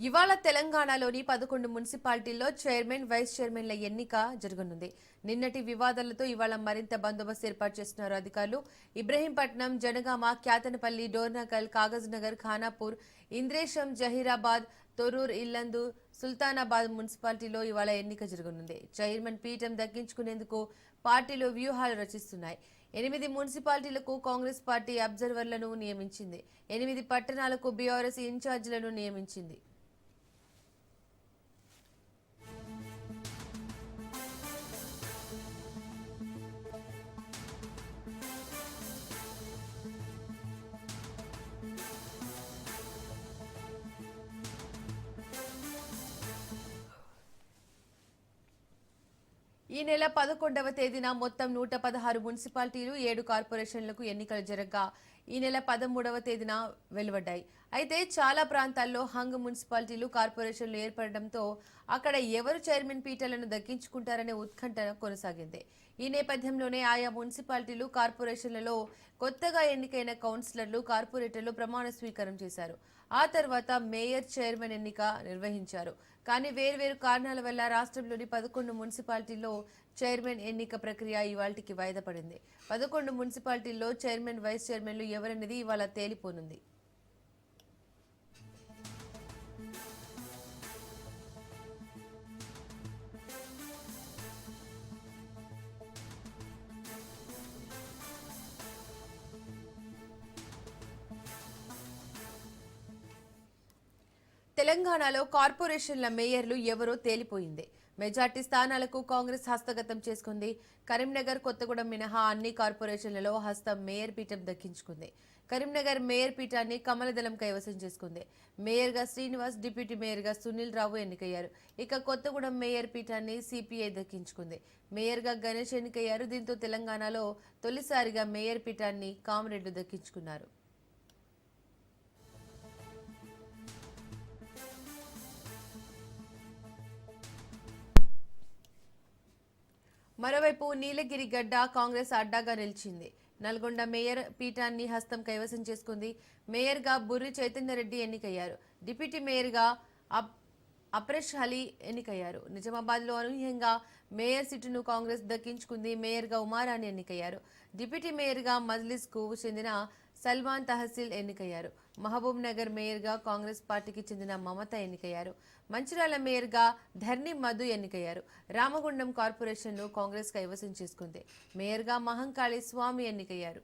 ఇవాళ తెలంగాణలోని 11 మున్సిపాలిటీల్లో చైర్మన్, వైస్ చైర్మన్ల ఎన్నిక జరగనుంది. నిన్నటి వివాదాలతో ఇవాళ మరింత బందోబస్తు ఏర్పాటు చేస్తున్నారు అధికారులు. ఇబ్రహీంపట్నం, జనగామ, క్యాతనపల్లి, డోర్నకల్, కాగజ్నగర్, ఖానాపూర్, ఇంద్రేశం, జహీరాబాద్, తొర్రూర్, ఇల్లందు, సుల్తానాబాద్ మున్సిపాలిటీలో ఇవాళ ఎన్నిక జరగనుంది. చైర్మన్ పీఠం దక్కించుకునేందుకు పార్టీలు వ్యూహాలు రచిస్తున్నాయి. 8 మున్సిపాలిటీలకు కాంగ్రెస్ పార్టీ అబ్జర్వర్లను నియమించింది. 8 పట్టణాలకు బీఆర్ఎస్ ఇన్ఛార్జీలను నియమించింది. ఈ నెల 11వ తేదీన మొత్తం 116 మున్సిపాలిటీలు, 7 కార్పొరేషన్లకు ఎన్నికలు జరగగా ఈ నెల 13వ తేదీన వెలువడ్డాయి. అయితే చాలా ప్రాంతాల్లో హంగ్ మున్సిపాలిటీలు, కార్పొరేషన్లు ఏర్పడడంతో అక్కడ ఎవరు చైర్మన్ పీఠాలను దక్కించుకుంటారనే ఉత్కంఠ కొనసాగింది. ఈ నేపథ్యంలోనే ఆయా మున్సిపాలిటీలు, కార్పొరేషన్లలో కొత్తగా ఎన్నికైన కౌన్సిలర్లు, కార్పొరేటర్లు ప్రమాణ స్వీకారం చేశారు. ఆ తర్వాత మేయర్, చైర్మన్ ఎన్నిక నిర్వహించారు. కానీ వేర్వేరు కారణాల వల్ల రాష్ట్రంలోని 11 మున్సిపాలిటీల్లో చైర్మన్ ఎన్నిక ప్రక్రియ ఇవాళకి వాయిదా పడింది. 11 మున్సిపాలిటీల్లో చైర్మన్, వైస్ చైర్మన్లు ఎవరనేది ఇవాళ తేలిపోనుంది. తెలంగాణలో కార్పొరేషన్ల మేయర్లు ఎవరో తేలిపోయింది. మెజార్టీ స్థానాలకు కాంగ్రెస్ హస్తగతం చేసుకుంది. కరీంనగర్, కొత్తగూడెం మినహా అన్ని కార్పొరేషన్లలో హస్తం మేయర్ పీఠం దక్కించుకుంది. కరీంనగర్ మేయర్ పీఠాన్ని కమలదళం కైవసం చేసుకుంది. మేయర్గా శ్రీనివాస్, డిప్యూటీ మేయర్గా సునీల్ రావు ఎన్నికయ్యారు. ఇక కొత్తగూడెం మేయర్ పీఠాన్ని సిపిఐ దక్కించుకుంది. మేయర్గా గణేష్ ఎన్నికయ్యారు. దీంతో తెలంగాణలో తొలిసారిగా మేయర్ పీఠాన్ని కామరెడ్డి దక్కించుకున్నారు. మరోవైపు నీలగిరి గడ్డ కాంగ్రెస్ అడ్డాగా నిలిచింది. నల్గొండ మేయర్ పీఠాన్ని హస్తం కైవసం చేసుకుంది. మేయర్గా బుర్రి చైతన్యరెడ్డి ఎన్నికయ్యారు. డిప్యూటీ మేయర్గా అప్రెష్ అలీ ఎన్నికయ్యారు. నిజామాబాద్లో అనూహ్యంగా మేయర్ సీటును కాంగ్రెస్ దక్కించుకుంది. మేయర్గా ఉమారాణి ఎన్నికయ్యారు. డిప్యూటీ మేయర్గా మజ్లిస్కు చెందిన సల్మాన్ తహసీల్ ఎన్నికయ్యారు. మహబూబ్ నగర్ మేయర్గా కాంగ్రెస్ పార్టీకి చెందిన మమత ఎన్నికయ్యారు. మంచిర్యాల మేయర్గా ధర్ని మధు ఎన్నికయ్యారు. రామగుండం కార్పొరేషన్ను కాంగ్రెస్ కైవసం చేసుకుంది. మేయర్గా మహంకాళి స్వామి ఎన్నికయ్యారు.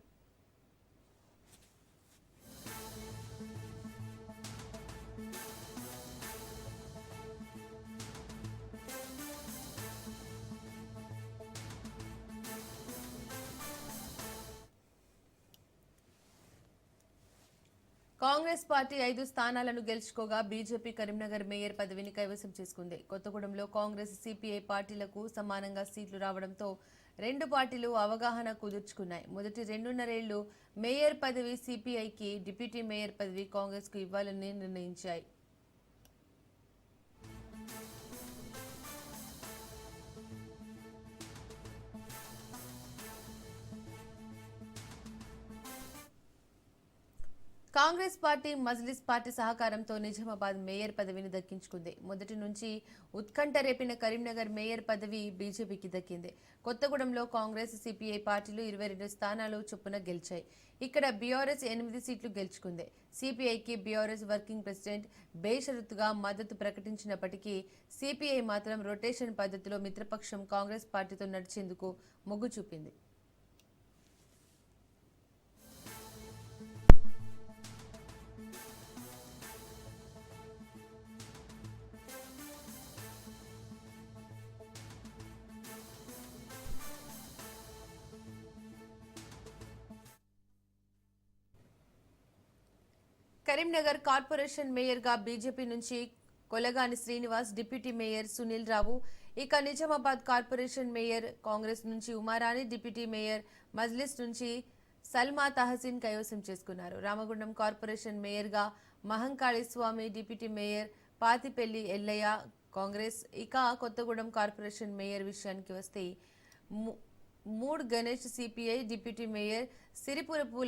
కాంగ్రెస్ పార్టీ 5 స్థానాలను గెలుచుకోగా బీజేపీ కరీంనగర్ మేయర్ పదవిని కైవసం చేసుకుంది. కొత్తగూడెంలో కాంగ్రెస్, సిపిఐ పార్టీలకు సమానంగా సీట్లు రావడంతో రెండు పార్టీలు అవగాహన కుదుర్చుకున్నాయి. మొదటి 2.5 ఏళ్లు మేయర్ పదవి సిపిఐకి, డిప్యూటీ మేయర్ పదవి కాంగ్రెస్కు ఇవ్వాలని నిర్ణయించాయి. కాంగ్రెస్ పార్టీ, మజ్లిస్ పార్టీ సహకారంతో నిజామాబాద్ మేయర్ పదవిని దక్కించుకుంది. మొదటి నుంచి ఉత్కంఠ రేపిన కరీంనగర్ మేయర్ పదవి బీజేపీకి దక్కింది. కొత్తగూడెంలో కాంగ్రెస్, సిపిఐ పార్టీలు 22 స్థానాలు చొప్పున గెలిచాయి. ఇక్కడ బీఆర్ఎస్ 8 సీట్లు గెలుచుకుంది. సిపిఐకి బీఆర్ఎస్ వర్కింగ్ ప్రెసిడెంట్ బేషరతుగా మద్దతు ప్రకటించినప్పటికీ సిపిఐ మాత్రం రొటేషన్ పద్ధతిలో మిత్రపక్షం కాంగ్రెస్ పార్టీతో నడిచేందుకు మొగ్గు చూపింది. కరీంనగర్ కార్పొరేషన్ మేయర్గా బీజేపీ నుంచి కొలగాని శ్రీనివాస్, డిప్యూటీ మేయర్ సునీల్ రావు. ఇక నిజామాబాద్ కార్పొరేషన్ మేయర్ కాంగ్రెస్ నుంచి ఉమారాణి, డిప్యూటీ మేయర్ మజ్లిస్ నుంచి సల్మా తహసీన్ కైవసం చేసుకున్నారు. రామగుండం కార్పొరేషన్ మేయర్గా Mahankali Swamy, deputy mayor Patipelli Yellaiah Congress. ఇక కొత్తగూడెం కార్పొరేషన్ మేయర్ విషయానికి వస్తే Mood Ganesh CPI, deputy mayor Siripurapu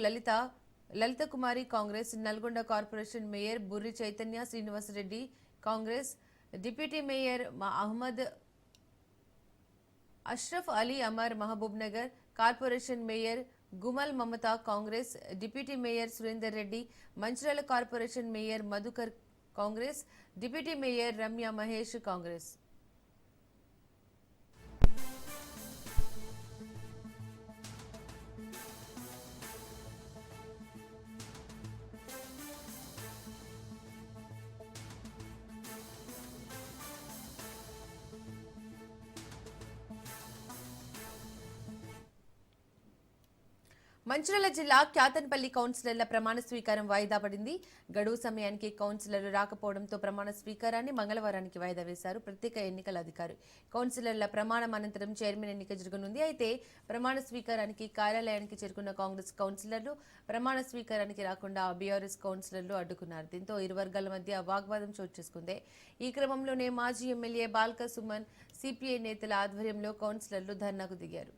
Lalitha Kumari Congress. Nalgonda corporation mayor Burri Chaitanya Srinivasa Reddy Congress, deputy mayor Ahmed Ashraf Ali Amar Mahabub Nagar, corporation mayor Gumal Mamata Congress, deputy mayor Surender Reddy, Mancherial corporation mayor Madhukar Congress, deputy mayor Ramya Mahesh Congress. Mancherial జిల్లా క్యాతన్పల్లి కౌన్సిలర్ల ప్రమాణ స్వీకారం వాయిదా పడింది. గడువు సమయానికి కౌన్సిలర్లు రాకపోవడంతో ప్రమాణ స్వీకారాన్ని మంగళవారానికి వాయిదా వేశారు ప్రత్యేక ఎన్నికల అధికారి. కౌన్సిలర్ల ప్రమాణం అనంతరం చైర్మన్ ఎన్నిక జరగనుంది. అయితే ప్రమాణ స్వీకారానికి కార్యాలయానికి చేరుకున్న కాంగ్రెస్ కౌన్సిలర్లు ప్రమాణ స్వీకారానికి రాకుండా బీఆర్ఎస్ కౌన్సిలర్లు అడ్డుకున్నారు. దీంతో ఇరు వర్గాల మధ్య వాగ్వాదం చోటు చేసుకుంది. ఈ క్రమంలోనే మాజీ ఎమ్మెల్యే బాల్క సుమన్, సిపిఐ నేతల ఆధ్వర్యంలో కౌన్సిలర్లు ధర్నాకు దిగారు.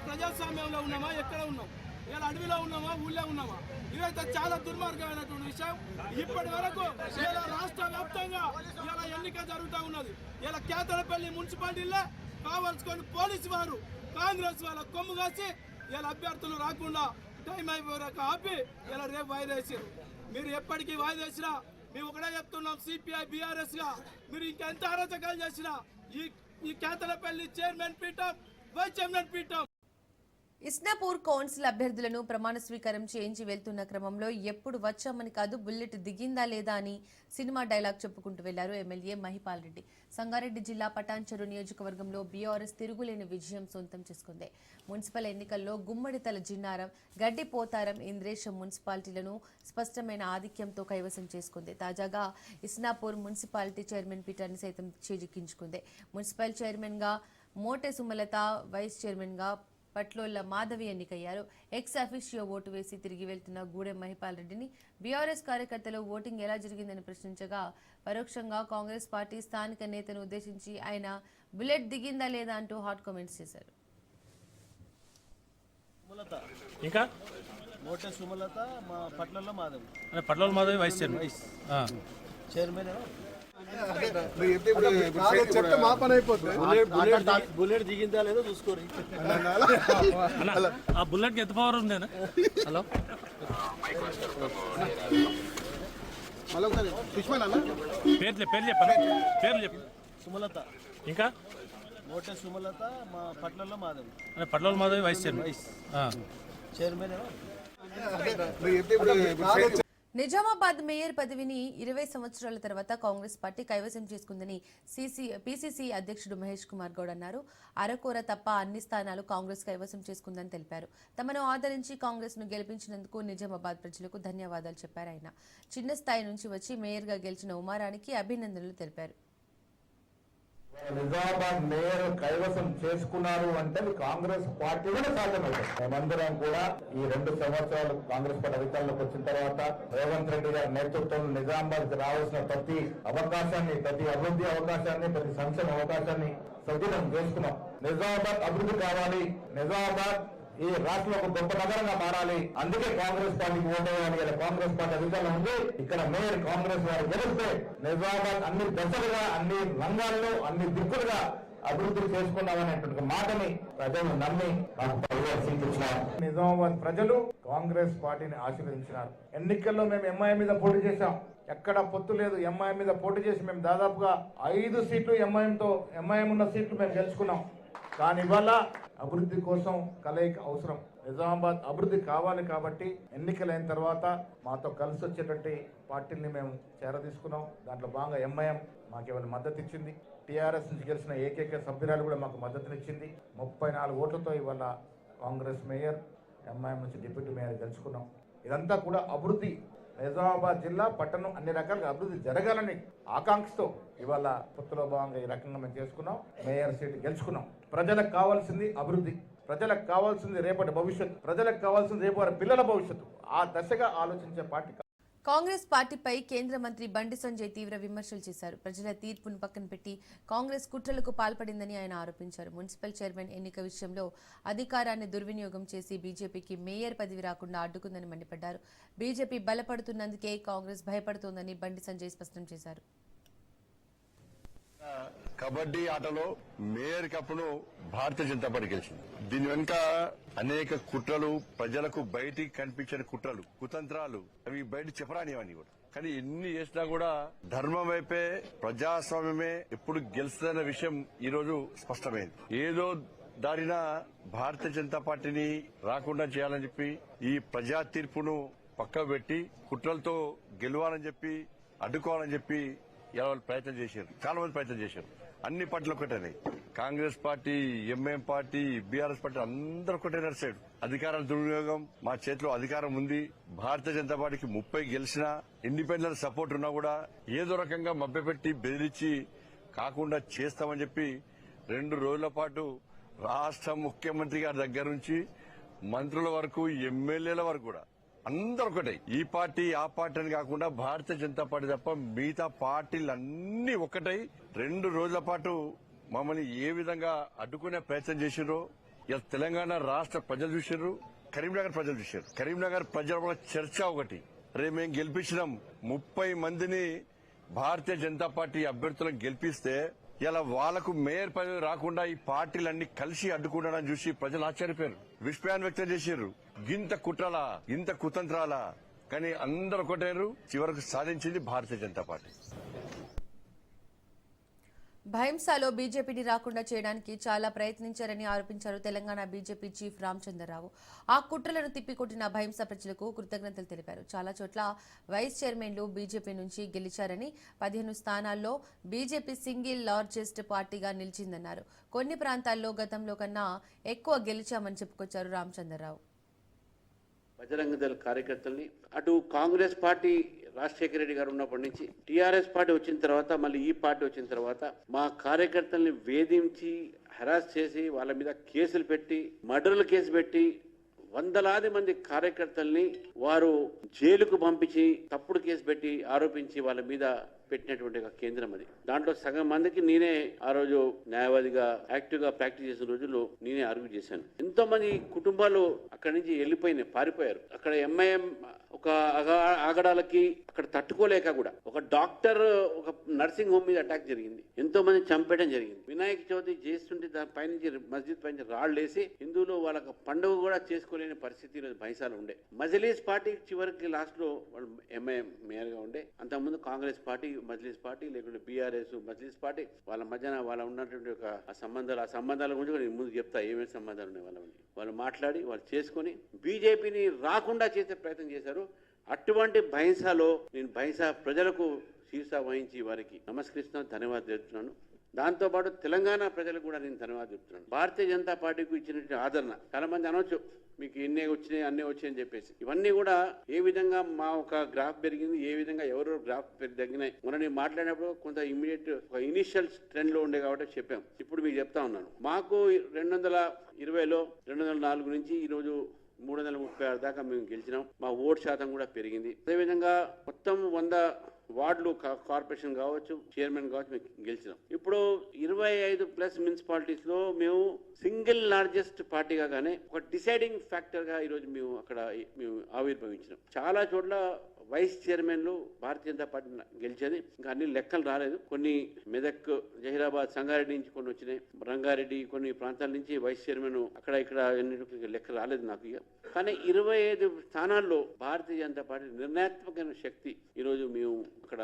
ప్రజాస్వామ్యంలో ఉన్నామా, ఎక్కడ ఉన్నాం? ఇలా అడవిలో ఉన్నామా, ఊళ్ళో ఉన్నామా? ఇదైతే చాలా దుర్మార్గమైనటువంటి విషయం. ఇప్పటి వరకు ఇలా రాష్ట్ర వ్యాప్తంగా ఇలా ఎన్నిక జరుగుతూ ఉన్నది. ఇలా కేతనపల్లి మున్సిపాలిటీలో కావాల్సుకొని పోలీసు వారు కాంగ్రెస్ వాళ్ళ కొమ్ము కాసి ఇలా అభ్యర్థులు రాకుండా టైం అయిపోయాక ఆపి ఇలా రేపు వాయిదా వేసారు. మీరు ఎప్పటికీ వాయిదా వేసినా మేము ఒకటే చెప్తున్నాం, సిపిఐ బీఆర్ఎస్ గా మీరు ఇంకెంత అరాచకాలు చేసినా ఈ కేతనపల్లి చైర్మన్ పీఠం, వైస్ చైర్మన్ పీఠం. ఇస్నాపూర్ కౌన్సిల్ అభ్యర్థులను ప్రమాణ స్వీకారం చేయించి వెళ్తున్న క్రమంలో ఎప్పుడు వచ్చామని కాదు, బుల్లెట్ దిగిందా లేదా అని సినిమా డైలాగ్ చెప్పుకుంటూ వెళ్లారు ఎమ్మెల్యే మహిపాల్ రెడ్డి. సంగారెడ్డి జిల్లా పటాన్చెరు నియోజకవర్గంలో బీఆర్ఎస్ తిరుగులేని విజయం సొంతం చేసుకుంది. మున్సిపల్ ఎన్నికల్లో గుమ్మడితల జిన్నారం, గడ్డి పోతారం, ఇంద్రేశం మున్సిపాలిటీలను స్పష్టమైన ఆధిక్యంతో కైవసం చేసుకుంది. తాజాగా ఇస్నాపూర్ మున్సిపాలిటీ చైర్మన్ పీఠాన్ని సైతం చేజిక్కించుకుంది. మున్సిపల్ చైర్మన్ గా మోటె సుమలత, వైస్ చైర్మన్ గా పట్లోళ్ల మాధవి ఎన్నికయ్యారు. ఎక్స్ అఫీషియో ఓటు వేసి తిరిగి వెళ్తున్న గూడెం మహిపాల్ రెడ్డిని బీఆర్ఎస్ కార్యకర్తలు ఓటింగ్ ఎలా జరిగిందని ప్రశ్నించగా పరోక్షంగా కాంగ్రెస్ పార్టీ స్థానిక నేతను ఉద్దేశించి ఆయన బుల్లెట్ దిగిందా లేదా అంటూ హాట్ కామెంట్స్ చేశారు. ఇంకా మోటె సుమలత, మా పట్లలో Madhavi, Patla Madhavi vice chairman chairman. చెప్తే మా పని అయిపోతుంది. బుల్లెట్ దిగిందా లేదో చూసుకోరు. ఆ బుల్లెట్ ఎంత పవర్ ఉంది? హలో, పేర్లు చెప్పు. సుమలత, ఇంకా మోటె సుమలత, మా పట్లలో Madhavi, Patla Madhavi vice chairman chairman. Nizamabad mayor పదవిని 20 సంవత్సరాల తర్వాత కాంగ్రెస్ పార్టీ కైవసం చేసుకుందని పీసీసీ అధ్యక్షుడు మహేష్ కుమార్ గౌడ్ అన్నారు. అరకొర తప్ప అన్ని స్థానాలు కాంగ్రెస్ కైవసం చేసుకుందని తెలిపారు. తమను ఆదరించి కాంగ్రెస్ ను గెలిపించినందుకు నిజామాబాద్ ప్రజలకు ధన్యవాదాలు చెప్పారు. ఆయన చిన్న స్థాయి నుంచి వచ్చి మేయర్గా గెలిచిన ఉమారానికి అభినందనలు తెలిపారు. నిజామాబాద్ మేయర్ కైవసం చేసుకున్నారు అంటే కాంగ్రెస్ పార్టీ కూడా సాధ్యమవుతుంది. మేమందరం కూడా ఈ 2 సంవత్సరాలు కాంగ్రెస్ పార్టీ అధికారంలోకి వచ్చిన తర్వాత రేవంత్ రెడ్డి గారి నేతృత్వంలో నిజామాబాద్ రావాల్సిన ప్రతి అవకాశాన్ని, ప్రతి అభివృద్ధి అవకాశాన్ని, ప్రతి సంక్షేమ అవకాశాన్ని సద్వినియోగం చేసుకున్నాం. నిజామాబాద్ అభివృద్ధి కావాలి, నిజామాబాద్ ఈ రాష్ట్రంలో ఒక గొప్ప నగరంగా మారాలి. అందుకే కాంగ్రెస్ పార్టీకి ఓటేయాలి. కాంగ్రెస్ పార్టీ అధికారంలో ఉంది. ఇక్కడ మేయర్ కాంగ్రెస్ వారు గెలిస్తే నిజామాబాద్ అన్ని దశలుగా, అన్ని రంగాల్లో, అన్ని దిక్కులుగా అభివృద్ధి చేసుకున్నామనేటువంటి మాటని ప్రజలు నమ్మి నాకు 10 సీట్లు ఇచ్చినారు. నిజామాబాద్ ప్రజలు కాంగ్రెస్ పార్టీని ఆశీర్వదించినారు. ఎన్నికల్లో మేము ఎంఐ మీద పోటీ చేశాం. ఎక్కడ పొత్తు లేదు. ఎంఐ మీద పోటీ చేసి మేము దాదాపుగా 5 సీట్లు ఎంఐఎం ఉన్న సీట్లు మేము గెలుచుకున్నాం. కానీ ఇవాళ అభివృద్ధి కోసం కలయిక అవసరం. నిజామాబాద్ అభివృద్ధి కావాలి కాబట్టి ఎన్నికలైన తర్వాత మాతో కలిసి వచ్చేటువంటి పార్టీని మేము చేరదీసుకున్నాం. దాంట్లో భాగంగా ఎంఐఎం మాకు ఏమైనా మద్దతు ఇచ్చింది. టీఆర్ఎస్ నుంచి గెలిచిన ఏకైక సభ్యురాలు కూడా మాకు మద్దతునిచ్చింది. 34 ఓట్లతో ఇవాళ కాంగ్రెస్ మేయర్, ఎంఐఎం నుంచి డిప్యూటీ మేయర్ గెలుచుకున్నాం. ఇదంతా కూడా అభివృద్ధి. నిజామాబాద్ జిల్లా పట్టణం అన్ని రకాలుగా అభివృద్ధి జరగాలని ఆకాంక్షతో ఇవాళ పొత్తులో భాగంగా ఈ రకంగా మేము చేసుకున్నాం. మేయర్ సీట్ గెలుచుకున్నాం. ప్రజలకు కావాల్సింది అభివృద్ధి, ప్రజలకు కావాల్సింది రేపటి భవిష్యత్తు, ప్రజలకు కావాల్సింది రేపు వారి పిల్లల భవిష్యత్తు. ఆ దశగా ఆలోచించే పార్టీ కాంగ్రెస్ పార్టీపై కేంద్ర మంత్రి బండి సంజయ్ తీవ్ర విమర్శలు చేశారు. ప్రజల తీర్పును పక్కన పెట్టి కాంగ్రెస్ కుట్రలకు పాల్పడిందని ఆయన ఆరోపించారు. మున్సిపల్ చైర్మన్ ఎన్నిక విషయంలో అధికారాన్ని దుర్వినియోగం చేసి బీజేపీకి మేయర్ పదవి రాకుండా అడ్డుకుందని మండిపడ్డారు. బీజేపీ బలపడుతున్నందుకే కాంగ్రెస్ భయపడుతోందని బండి సంజయ్ స్పష్టం చేశారు. కబడ్డీ ఆటలో మేయర్ కప్ను భారతీయ జనతా పార్టీ గెలిచింది. దీని వెనుక అనేక కుట్రలు, ప్రజలకు బయటికి కనిపించని కుట్రలు, కుతంత్రాలు, అవి బయట చెప్పరానివన్నీ కూడా. కానీ ఎన్ని చేసినా కూడా ధర్మం వైపే, ప్రజాస్వామ్యమే ఎప్పుడు గెలుస్తుందన్న విషయం ఈ రోజు స్పష్టమైంది. ఏదో దారిన భారతీయ జనతా పార్టీని రాకుండా చేయాలని చెప్పి ఈ ప్రజా తీర్పును పక్కకు పెట్టి కుట్రలతో గెలవాలని చెప్పి, అడ్డుకోవాలని చెప్పి వాళ్ళు ప్రయత్నం చేశారు. చాలా మంది ప్రయత్నం చేశారు. అన్ని పార్టీలు ఒకటేనే, Congress party, MIM party, BRS party అందరూ ఒకటే నడిచాడు. అధికారాల దుర్వినియోగం, మా చేతిలో అధికారం ఉంది, భారతీయ జనతా పార్టీకి 30 గెలిచినా, ఇండిపెండెంట్ సపోర్ట్ ఉన్నా కూడా ఏదో రకంగా మభ్యపెట్టి బెదిరించి కాకుండా చేస్తామని చెప్పి 2 రోజుల పాటు రాష్ట్ర ముఖ్యమంత్రి గారి దగ్గర నుంచి మంత్రుల వరకు, ఎమ్మెల్యేల వరకు కూడా అందరూ ఒకటే. ఈ పార్టీ ఆ పార్టీ అని కాకుండా భారతీయ జనతా పార్టీ తప్ప మిగతా పార్టీలన్నీ ఒకటై 2 రోజుల పాటు మమ్మల్ని ఏ విధంగా అడ్డుకునే ప్రయత్నం చేసిరో ఇలా తెలంగాణ రాష్ట్ర ప్రజలు చూసారు, కరీంనగర్ ప్రజలు చూశారు. కరీంనగర్ ప్రజల చర్చ ఒకటి, రేపు మేము గెలిపించినాం 30 మందిని భారతీయ జనతా పార్టీ అభ్యర్థులను గెలిపిస్తే ఇలా వాళ్లకు మేయర్ పదవి రాకుండా ఈ పార్టీలన్నీ కలిసి అడ్డుకుంటారని చూసి ప్రజలు ఆశ్చర్యపోయారు, విస్మయాన్ని వ్యక్తం చేశారు. ఇంత కుట్రలా, ఇంత కుతంత్రాలా, కానీ అందరూ ఒకటేరు. చివరకు సాధించింది భారతీయ జనతా పార్టీ. భైంసాలో బీజేపీని రాకుండా చేయడానికి చాలా ప్రయత్నించారని ఆరోపించారు తెలంగాణ బీజేపీ చీఫ్ రామచంద్రరావు. ఆ కుట్రలను తిప్పికొట్టిన భైంసా ప్రజలకు కృతజ్ఞతలు తెలిపారు. చాలా చోట్ల వైస్ చైర్మన్లు బీజేపీ నుంచి గెలిచారని, 15 స్థానాల్లో బీజేపీ సింగిల్ లార్జెస్ట్ పార్టీగా నిలిచిందన్నారు. కొన్ని ప్రాంతాల్లో గతంలో కన్నా ఎక్కువ గెలిచామని చెప్పుకొచ్చారు రామచంద్రరావు. బజరంగ దళ కార్యకర్తల్ని అటు కాంగ్రెస్ పార్టీ రాజశేఖర రెడ్డి గారు ఉన్నప్పటి నుంచి టీఆర్ఎస్ పార్టీ వచ్చిన తర్వాత, మళ్ళీ ఈ పార్టీ వచ్చిన తర్వాత మా కార్యకర్తల్ని వేధించి హెరాస్ చేసి వాళ్ళ మీద కేసులు పెట్టి, మర్డర్ల కేసు పెట్టి వందలాది మంది కార్యకర్తల్ని వారు జైలుకు పంపించి తప్పుడు కేసు పెట్టి ఆరోపించి వాళ్ళ మీద పెట్టినటువంటి ఒక కేంద్రం అది. దాంట్లో సగం మందికి నేనే ఆ రోజు న్యాయవాదిగా యాక్టివ్ గా ప్రాక్టీస్ చేసిన రోజుల్లో నేనే ఆర్గ్యూ చేశాను. ఎంతో మంది కుటుంబాలు అక్కడి నుంచి వెళ్ళిపోయినాయి, పారిపోయారు. అక్కడ ఎంఐఎం ఒక ఆగడాలకి అక్కడ తట్టుకోలేక కూడా ఒక డాక్టర్ ఒక నర్సింగ్ హోమ్ మీద అటాక్ జరిగింది, ఎంతో మంది చంపేయడం జరిగింది. వినాయక చవితి చేస్తుంటే దాని పైనుంచి మస్జిద్ పైన రాళ్ళు వేసి హిందువులు వాళ్ళకి పండుగ కూడా చేసుకోలేని పరిస్థితి ఈరోజు భైంసాలో ఉండే. మజ్లీస్ పార్టీ చివరికి లాస్ట్ లో వాళ్ళు ఎంఐఎం మేయర్ గా ఉండే. అంతకుముందు కాంగ్రెస్ పార్టీ, మజ్లీస్ పార్టీ, లేకుంటే బీఆర్ఎస్, మజ్లీస్ పార్టీ వాళ్ళ మధ్యన వాళ్ళ ఉన్నటువంటి ఒక సంబంధాల గురించి కూడా నేను ముందు చెప్తా ఏమేమి సంబంధాలు ఉన్నాయి వాళ్ళని. వాళ్ళు మాట్లాడి వాళ్ళు చేసుకుని బీజేపీని రాకుండా చేసే ప్రయత్నం చేశారు. అటువంటి భైంసాలో నేను భైంసా ప్రజలకు శీర్ష వహించి వారికి నమస్కరిస్తున్నాను, ధన్యవాదాలు తెలుపుతున్నాను. దాంతోపాటు తెలంగాణ ప్రజలకు కూడా నేను ధన్యవాదాలు చెప్తున్నాను. భారతీయ జనతా పార్టీకి ఇచ్చినటువంటి ఆదరణ, చాలా మంది అనొచ్చు మీకు ఇన్నే వచ్చినాయి అన్నీ వచ్చాయని చెప్పేసి, ఇవన్నీ కూడా ఏ విధంగా మా ఒక గ్రాఫ్ పెరిగింది, ఏ విధంగా ఎవరు గ్రాఫ్ తగ్గినాయి. మొన్న నేను మాట్లాడినప్పుడు కొంత ఇమీడియట్ ఒక ఇనిషియల్ ట్రెండ్ లో ఉండే కాబట్టి చెప్పాం. ఇప్పుడు మీకు చెప్తా ఉన్నాను, మాకు 220లో 204 నుంచి ఈరోజు 336 దాకా మేము గెలిచినాం. మా ఓటు శాతం కూడా పెరిగింది. అదేవిధంగా మొత్తం 100 వార్డులు కార్పొరేషన్ కావచ్చు, చైర్మన్ కావచ్చు మేము గెలిచినాం. ఇప్పుడు 25+ మున్సిపాలిటీస్ లో మేము సింగిల్ లార్జెస్ట్ పార్టీగా గానే ఒక డిసైడింగ్ ఫ్యాక్టర్ గా ఈరోజు మేము ఆవిర్భవించినాం. చాలా చోట్ల వైస్ చైర్మన్లు భారతీయ జనతా పార్టీ గెలిచేది. ఇంకా అన్ని లెక్కలు రాలేదు. కొన్ని మెదక్, జహీరాబాద్, సంగారెడ్డి నుంచి కొన్ని వచ్చినాయి, రంగారెడ్డి కొన్ని ప్రాంతాల నుంచి వైస్ చైర్మన్ అక్కడ ఇక్కడ లెక్క రాలేదు నాకు. కానీ 25 స్థానాల్లో భారతీయ జనతా పార్టీ నిర్ణయాత్మకమైన శక్తి ఈరోజు మేము అక్కడ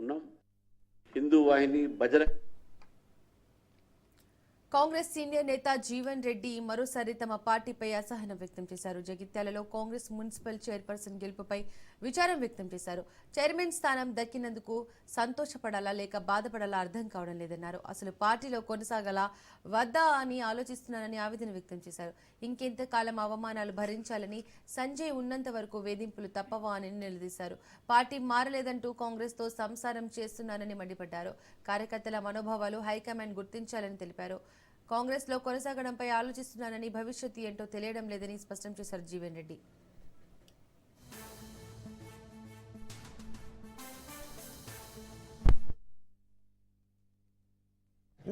ఉన్నాం. హిందూ వాహిని, బజరంగ. కాంగ్రెస్ సీనియర్ నేత జీవన్ రెడ్డి మరోసారి తమ పార్టీపై అసహనం వ్యక్తం చేశారు. జగిత్యాలలో కాంగ్రెస్ మున్సిపల్ చైర్పర్సన్ గెలుపుపై విచారం వ్యక్తం చేశారు. చైర్మన్ స్థానం దక్కినందుకు సంతోషపడాలా లేక బాధపడాలా అర్థం కావడం లేదన్నారు. అసలు పార్టీలో కొనసాగాలా వద్దా అని ఆలోచిస్తున్నానని ఆవేదన వ్యక్తం చేశారు. ఇంకెంతకాలం అవమానాలు భరించాలని, సంజయ్ ఉన్నంత వరకు వేధింపులు తప్పవా అని నిలదీశారు. పార్టీ మారలేదంటూ కాంగ్రెస్తో సంసారం చేస్తున్నానని మండిపడ్డారు. కార్యకర్తల మనోభావాలు హైకమాండ్ గుర్తించాలని తెలిపారు. కాంగ్రెస్ లో కొనసాగడంపై ఆలోచిస్తున్నానని, భవిష్యత్తు ఏంటో తెలియడం లేదని స్పష్టం చేశారు జీవన్ రెడ్డి.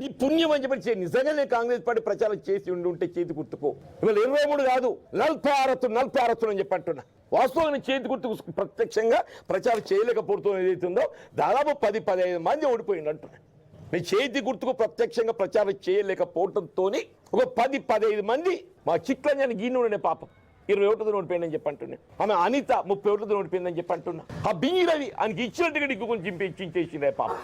నీ పుణ్యం అని చెప్పి నిజంగానే కాంగ్రెస్ పార్టీ ప్రచారం చేసి ఉంటే చేతి గుర్తుకో ఇవాళ 23 కాదు 46 అని చెప్పి అంటున్నా. వాస్తవాన్ని చేతి గుర్తుకు ప్రత్యక్షంగా ప్రచారం చేయలేకపోతుంది ఏదైతుందో దాదాపు 10-15 మంది ఓడిపోయింది అంటున్నా. నీ చేతి గుర్తుకు ప్రత్యక్షంగా ప్రచారం చేయలేకపోవడంతో ఒక 10-15 మంది మా చిట్లని గీనునే పాపం 20 ఓట్లతో ఓడిపోయిందని చెప్పి అంటున్నా. ఆమె అనిత 30 ఓట్లతో ఓడిపోయిందని చెప్పి అంటున్నా. ఆ బింగి రవి ఆయనకి ఇచ్చినట్టుగా నీకు కొంచెం చించేసిండే పాపం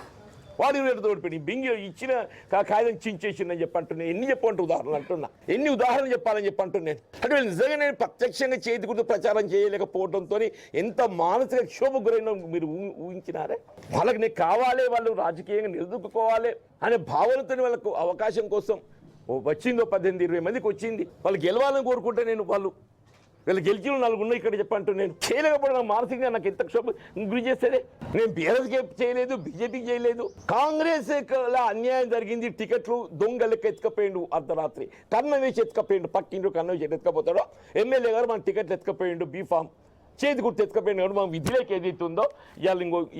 వాడు 20 ఓట్లతో ఓడిపోయింది. బింగి ఇచ్చిన కాగితం చించేసిందని చెప్పి అంటున్నా. ఎన్ని చెప్పంటే ఉదాహరణలు అంటున్నా. ఎన్ని ఉదాహరణలు చెప్పాలని చెప్పి అంటున్నాను. అంటే నిజంగా నేను ప్రత్యక్షంగా చేతి గుర్తు ప్రచారం చేయలేకపోవడంతో ఎంత మానసిక క్షోభకు గురైనా మీరు ఊహించినారే. వాళ్ళకి నేను కావాలి, వాళ్ళు రాజకీయంగా నిలదొక్కుకోవాలి అనే భావనతో వాళ్ళకు అవకాశం కోసం వచ్చిందో 18-20 మందికి వచ్చింది. వాళ్ళు గెలవాలని కోరుకుంటే నేను వీళ్ళు గెలిచిన 4 ఉన్నాయి ఇక్కడ చెప్పంటూ నేను చేయలేకపోవడం మానసికంగా నాకు ఎంత క్షోభ గురి చేసేదే. నేను బీఆర్ఎస్కి చేయలేదు, బీజేపీకి చేయలేదు. కాంగ్రెస్ అన్యాయం జరిగింది. టికెట్లు దొంగ లెక్క ఎత్తుకపోయిండు. అర్ధరాత్రి కన్న వేసి ఎత్తుకపోయిండు. పక్కిండు కన్న వేసి ఎత్తుకపోతాడో ఎమ్మెల్యే గారు మన టికెట్లు ఎత్తుకపోయిండు. బీఫామ్ చేతి గుర్తు ఎత్తుకపోయిండు కాబట్టి మన విధిలోకి ఏదైతే ఉందో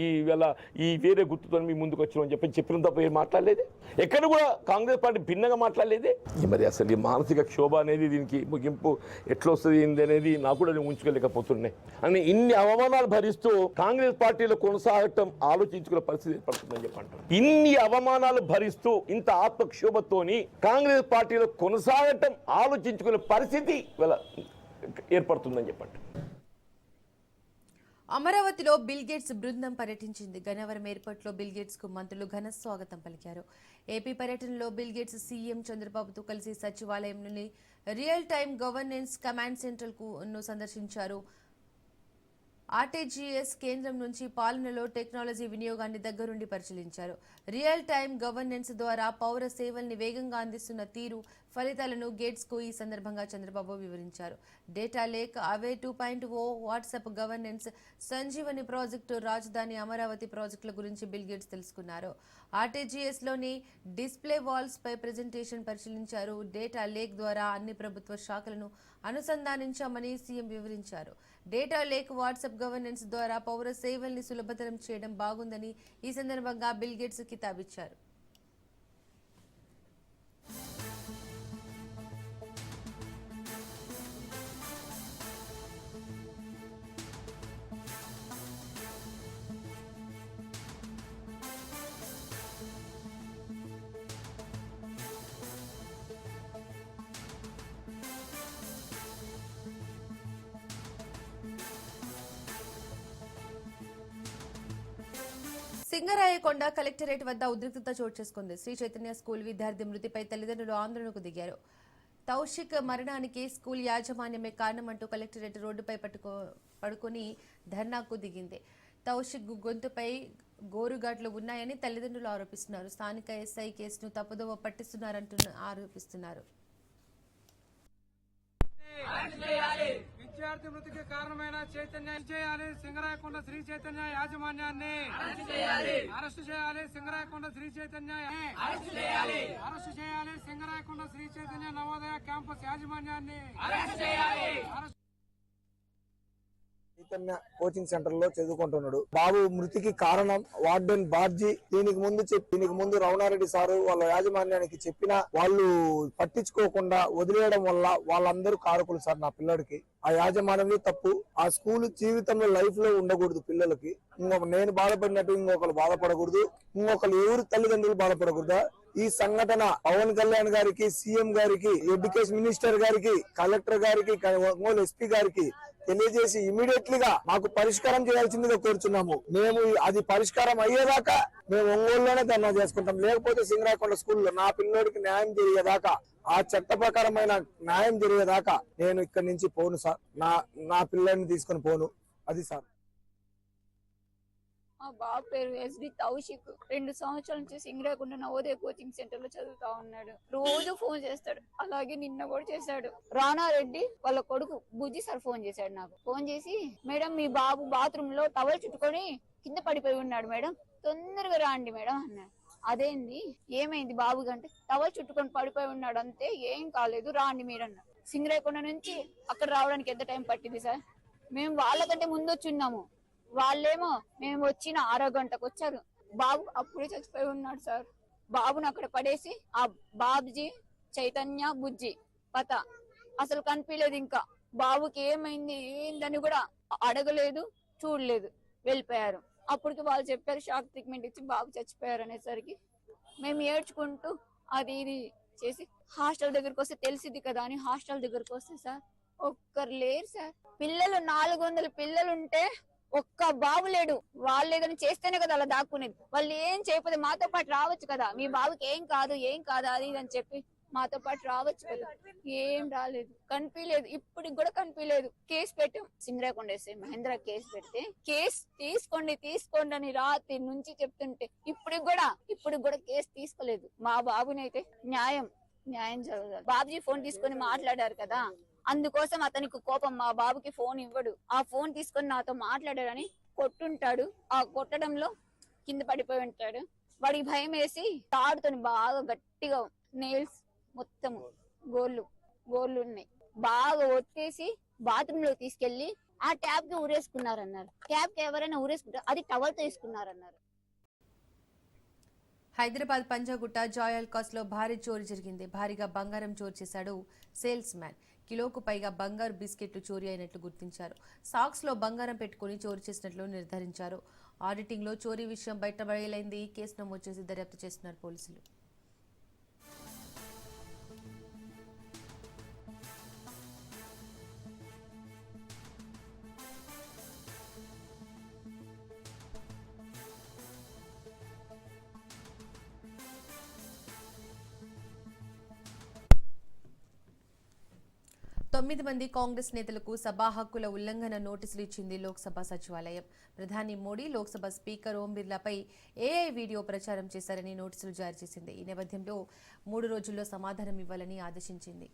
ఇవాళ ఈ వేరే గుర్తుతో మీ ముందుకు వచ్చినాం అని చెప్పిన తప్ప ఏం మాట్లాడలేదు. ఎక్కడ కూడా కాంగ్రెస్ పార్టీ భిన్నంగా మాట్లాడలేదే. మరి అసలు ఈ మానసిక క్షోభ అనేది దీనికి ముగింపు ఎట్లా వస్తుంది ఏంది అనేది నాకు కూడా ఉంచుకోలేకపోతున్నాయి. అని ఇన్ని అవమానాలు భరిస్తూ కాంగ్రెస్ పార్టీలో కొనసాగటం ఆలోచించుకునే పరిస్థితి ఏర్పడుతుందని చెప్పంటారు. ఇన్ని అవమానాలు భరిస్తూ ఇంత ఆత్మక్షోభతోని కాంగ్రెస్ పార్టీలో కొనసాగటం ఆలోచించుకునే పరిస్థితి ఏర్పడుతుందని చెప్పంటారు. అమరావతిలో బిల్ గేట్స్ బృందం పర్యటించింది. గన్నవరం ఎయిర్పోర్ట్లో బిల్ గేట్స్ కు మంత్రులు ఘన స్వాగతం పలికారు. ఏపీ పర్యటనలో బిల్ గేట్స్ సీఎం చంద్రబాబుతో కలిసి సచివాలయంలోని real time governance command centre కు సందర్శించారు. ఆర్టీజీఎస్ కేంద్రం నుంచి పాలనలో టెక్నాలజీ వినియోగాన్ని దగ్గరుండి పరిశీలించారు. రియల్ టైమ్ గవర్నెన్స్ ద్వారా పౌర సేవల్ని వేగంగా అందిస్తున్న తీరు ఫలితాలను గేట్స్ కు ఈ సందర్భంగా చంద్రబాబు వివరించారు. డేటా లేక్, అవే 2.0, వాట్సాప్ గవర్నెన్స్, సంజీవని ప్రాజెక్టు, రాజధాని అమరావతి ప్రాజెక్టుల గురించి బిల్ గేట్స్ తెలుసుకున్నారు. ఆర్టీజీఎస్ లోని డిస్ప్లే వాల్స్ పై ప్రెజెంటేషన్ పరిశీలించారు. డేటా లేక్ ద్వారా అన్ని ప్రభుత్వ శాఖలను అనుసంధానించామని సీఎం వివరించారు. డేటా లేక్, వాట్సాప్ గవర్నెన్స్ ద్వారా పౌర సేవల్ని సులభతరం చేయడం బాగుందని ఈ సందర్భంగా బిల్ గేట్స్ కితాబిచ్చారు. సింగరాయకొండ కలెక్టరేట్ వద్ద ఉద్రిక్తత చోటు చేసుకుంది. శ్రీ చైతన్య స్కూల్ విద్యార్థి మృతిపై తల్లిదండ్రులు ఆందోళనకు దిగారు. తౌషిక్ మరణానికి స్కూల్ యాజమాన్యమే కారణమంటూ కలెక్టరేట్ రోడ్డుపై పడుకొని ధర్నాకు దిగింది. తౌషిక్ గొంతుపై గోరుగాట్లు ఉన్నాయని తల్లిదండ్రులు ఆరోపిస్తున్నారు. స్థానిక ఎస్ఐ కేసును తప్పుదోవ పట్టిస్తున్నారంటూ ఆరోపిస్తున్నారు. విద్యార్థి మృతికి కారణమైన చైతన్య చేయాలి. సింగరాయకొండ శ్రీ చైతన్య యాజమాన్యాన్ని అరెస్టు చేయాలి. సింగరాయకొండ శ్రీ చైతన్య అరెస్టు చేయాలి. సింగరాయకొండ శ్రీ చైతన్య నవోదయ క్యాంపస్ యాజమాన్యాన్ని చైతన్య కోచింగ్ సెంటర్ లో చదువుకుంటున్నాడు. బాబు మృతికి కారణం వార్డెన్ బార్జీ. దీనికి ముందు రమణారెడ్డి సారు వాళ్ళ యాజమాన్యానికి చెప్పినా వాళ్ళు పట్టించుకోకుండా వదిలేయడం వల్ల వాళ్ళందరూ కారకులు సార్. నా పిల్లడికి ఆ యాజమాన్యమే తప్పు. ఆ స్కూల్ జీవితంలో లైఫ్ లో ఉండకూడదు. పిల్లలకి నేను బాధపడినట్టు ఇంకొకరు బాధపడకూడదు. ఇంకొకరు ఎవరు తల్లిదండ్రులు బాధపడకూడదా? ఈ సంఘటన పవన్ కళ్యాణ్ గారికి, సీఎం గారికి, ఎడ్యుకేషన్ మినిస్టర్ గారికి, కలెక్టర్ గారికి, ఒంగోలు ఎస్పీ గారికి తెలియజేసి ఇమీడియట్లీ గా మాకు పరిష్కారం చేయాల్సిందిగా కోరుచున్నాము. మేము అది పరిష్కారం అయ్యేదాకా మేము ఒంగోలులోనే ధర్నా చేసుకుంటాం. లేకపోతే సింగరాయకొండ స్కూల్లో నా పిల్లోడికి న్యాయం జరిగేదాకా, ఆ చట్ట ప్రకారమైన న్యాయం జరిగేదాకా నేను ఇక్కడి నుంచి పోను సార్. నా పిల్లని తీసుకొని పోను. అది సార్. మా బాబు పేరు ఎస్డి తౌషిక్. 2 సంవత్సరాల నుంచి సింగరాయకొండ నవోదయ కోచింగ్ సెంటర్ లో చదువుతా ఉన్నాడు. రోజు ఫోన్ చేస్తాడు. అలాగే నిన్న కూడా చేశాడు. రాణారెడ్డి వాళ్ళ కొడుకు బుజ్జి సార్ ఫోన్ చేశాడు నాకు. ఫోన్ చేసి, మేడం మీ బాబు బాత్రూమ్ లో టవల్ చుట్టుకొని కింద పడిపోయి ఉన్నాడు మేడం, తొందరగా రాండి మేడం అన్నాడు. అదేంది, ఏమైంది బాబు కంటే? టవల్ చుట్టుకొని పడిపోయి ఉన్నాడు అంతే, ఏం కాలేదు, రాండి మీరు అన్నారు. సింగరాయకొండ నుంచి అక్కడ రావడానికి ఎంత టైం పట్టింది సార్? మేము వాళ్ళకంటే ముందు వచ్చి ఉన్నాము. వాళ్ళేమో మేము వచ్చిన 6 గంటకు వచ్చారు. బాబు అప్పుడే చచ్చిపోయి ఉన్నాడు సార్. బాబును అక్కడ పడేసి ఆ బాబ్జీ చైతన్య బుజ్జి పత అసలు కనిపించలేదు. ఇంకా బాబుకి ఏమైంది ఏందని కూడా అడగలేదు, చూడలేదు, వెళ్ళిపోయారు. అప్పటికి వాళ్ళు చెప్పారు షాక్ ట్రీట్మెంట్ ఇచ్చి బాబు చచ్చిపోయారు అనేసరికి మేము ఏడ్చుకుంటూ అది ఇది చేసి హాస్టల్ దగ్గరకు వస్తే తెలిసింది కదా అని హాస్టల్ దగ్గరకు వస్తే సార్ ఒక్కరు లేరు సార్. పిల్లలు 400 పిల్లలు ఉంటే ఒక్క బాబు లేడు. వాళ్ళు ఏదైనా చేస్తేనే కదా అలా దాక్కునేది. వాళ్ళు ఏం చేయకపోతే మాతో పాటు రావచ్చు కదా, మీ బాబుకి ఏం కాదు అది ఇది అని చెప్పి మాతో పాటు రావచ్చు కదా. ఏం రాలేదు, కనిపించలేదు, ఇప్పటికి కూడా కనిపించలేదు. కేసు పెట్టాం సింగరాకొండ ఎస్ఐ మహేంద్ర కేసు పెడితే కేసు తీసుకోండి అని రాత్రి నుంచి చెప్తుంటే ఇప్పటికి కూడా కేసు తీసుకోలేదు. మా బాబునైతే న్యాయం జరగాలి. బాబుజీ ఫోన్ తీసుకొని మాట్లాడారు కదా, అందుకోసం అతనికి కోపం. మా బాబుకి ఫోన్ ఇవ్వడు, ఆ ఫోన్ తీసుకొని నాతో మాట్లాడాడని కొట్టుంటాడు. ఆ కొట్టడంలో కింద పడిపోయి ఉంటాడు. వాడికి భయం వేసి తాడుతో బాగా గట్టిగా నెయిల్స్ మొత్తం గోళ్ళు ఉన్నాయి బాగా ఒత్తేసి బాత్రూమ్ లో తీసుకెళ్లి ఆ ట్యాబ్ కి ఊరేసుకున్నారన్నారు. ట్యాబ్ కి ఎవరైనా ఊరేసుకుంటారు, అది టవల్ తో వేసుకున్నారన్నారు. హైదరాబాద్ పంజాగుట్ట జాయల్ కాస్ లో భారీ చోరీ జరిగింది. భారీగా బంగారం చోరీ చేశాడు సేల్స్ మ్యాన్. కిలోకు పైగా బంగారు బిస్కెట్లు చోరీ అయినట్లు గుర్తించారు. సాక్స్ లో బంగారం పెట్టుకుని చోరీ చేసినట్లు నిర్ధారించారు. ఆడిటింగ్ లో చోరీ విషయం బయటపడేలైంది. కేసు నమోదు చేసి దర్యాప్తు చేస్తున్నారు పోలీసులు. తొమ్మిది మంది కాంగ్రెస్ నేతలకు సభా హక్కుల ఉల్లంఘన నోటీసులు ఇచ్చింది లోక్సభ సచివాలయం. ప్రధాని మోడీ లోక్సభ స్పీకర్ ఓం బిర్లాపై ఏఐ వీడియో ప్రచారం చేశారని నోటీసులు జారీ చేసింది. ఈ నేపథ్యంలో 3 రోజుల్లో సమాధానం ఇవ్వాలని ఆదేశించింది.